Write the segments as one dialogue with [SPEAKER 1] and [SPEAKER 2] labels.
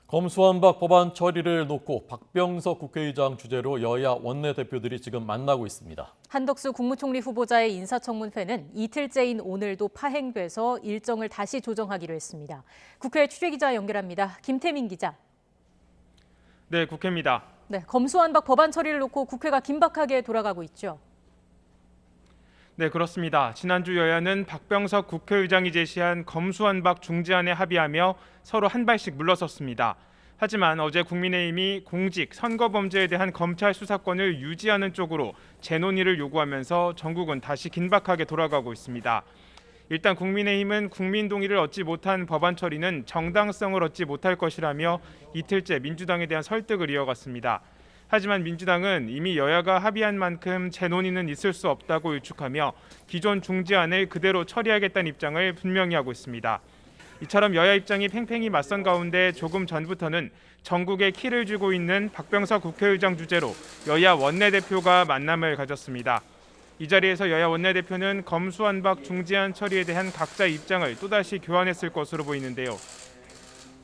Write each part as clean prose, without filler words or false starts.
[SPEAKER 1] 검수완박 법안 처리를 놓고 박병석 국회의장 주재로 여야 원내대표들이 지금 만나고 있습니다.
[SPEAKER 2] 한덕수 국무총리 후보자의 인사청문회는 이틀째인 오늘도 파행돼서 일정을 다시 조정하기로 했습니다. 국회 취재기자 연결합니다. 김태민 기자.
[SPEAKER 3] 네, 국회입니다.
[SPEAKER 2] 네, 검수완박 법안 처리를 놓고 국회가 긴박하게 돌아가고 있죠.
[SPEAKER 3] 네, 그렇습니다. 지난주 여야는 박병석 국회의장이 제시한 검수완박 중재안에 합의하며 서로 한 발씩 물러섰습니다. 하지만 어제 국민의힘이 공직, 선거범죄에 대한 검찰 수사권을 유지하는 쪽으로 재논의를 요구하면서 전국은 다시 긴박하게 돌아가고 있습니다. 일단 국민의힘은 국민 동의를 얻지 못한 법안 처리는 정당성을 얻지 못할 것이라며 이틀째 민주당에 대한 설득을 이어갔습니다. 하지만 민주당은 이미 여야가 합의한 만큼 재논의는 있을 수 없다고 일축하며 기존 중재안을 그대로 처리하겠다는 입장을 분명히 하고 있습니다. 이처럼 여야 입장이 팽팽히 맞선 가운데 조금 전부터는 전국에 키를 쥐고 있는 박병석 국회의장 주재로 여야 원내대표가 만남을 가졌습니다. 이 자리에서 여야 원내대표는 검수완박 중재안 처리에 대한 각자의 입장을 또다시 교환했을 것으로 보이는데요.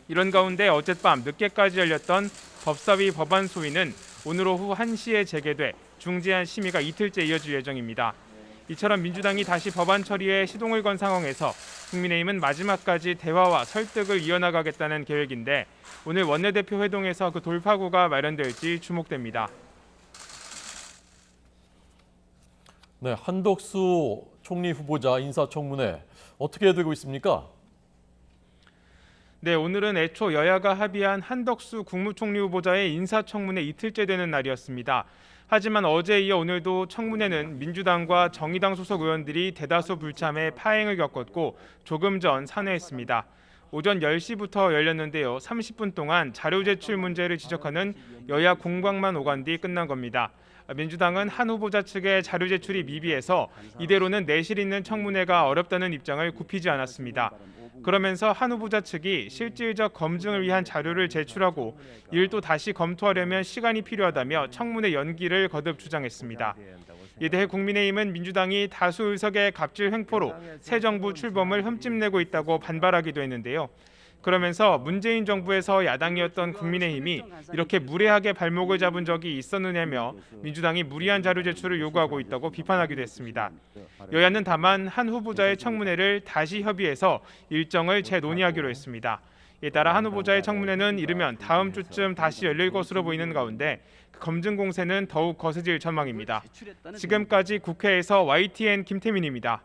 [SPEAKER 3] 이런 가운데 어젯밤 늦게까지 열렸던 법사위 법안 소위는 오늘 오후 1시에 재개돼 중재안 심의가 이틀째 이어질 예정입니다. 이처럼 민주당이 다시 법안 처리에 시동을 건 상황에서 국민의힘은 마지막까지 대화와 설득을 이어나가겠다는 계획인데 오늘 원내대표 회동에서 그 돌파구가 마련될지 주목됩니다.
[SPEAKER 1] 네, 한덕수 총리 후보자 인사청문회 어떻게 되고 있습니까?
[SPEAKER 3] 네, 오늘은 애초 여야가 합의한 한덕수 국무총리 후보자의 인사청문회 이틀째 되는 날이었습니다. 하지만 어제에 이어 오늘도 청문회는 민주당과 정의당 소속 의원들이 대다수 불참해 파행을 겪었고 조금 전 산회했습니다. 오전 10시부터 열렸는데요. 30분 동안 자료 제출 문제를 지적하는 여야 공방만 오간 뒤 끝난 겁니다. 민주당은 한 후보자 측의 자료 제출이 미비해서 이대로는 내실 있는 청문회가 어렵다는 입장을 굽히지 않았습니다. 그러면서 한 후보자 측이 실질적 검증을 위한 자료를 제출하고 이를 또 다시 검토하려면 시간이 필요하다며 청문회 연기를 거듭 주장했습니다. 이에 대해 국민의힘은 민주당이 다수 의석의 갑질 횡포로 새 정부 출범을 흠집내고 있다고 반발하기도 했는데요. 그러면서 문재인 정부에서 야당이었던 국민의힘이 이렇게 무례하게 발목을 잡은 적이 있었느냐며 민주당이 무리한 자료 제출을 요구하고 있다고 비판하기도 했습니다. 여야는 다만 한 후보자의 청문회를 다시 협의해서 일정을 재논의하기로 했습니다. 이에 따라 한 후보자의 청문회는 이르면 다음 주쯤 다시 열릴 것으로 보이는 가운데 검증 공세는 더욱 거세질 전망입니다. 지금까지 국회에서 YTN 김태민입니다.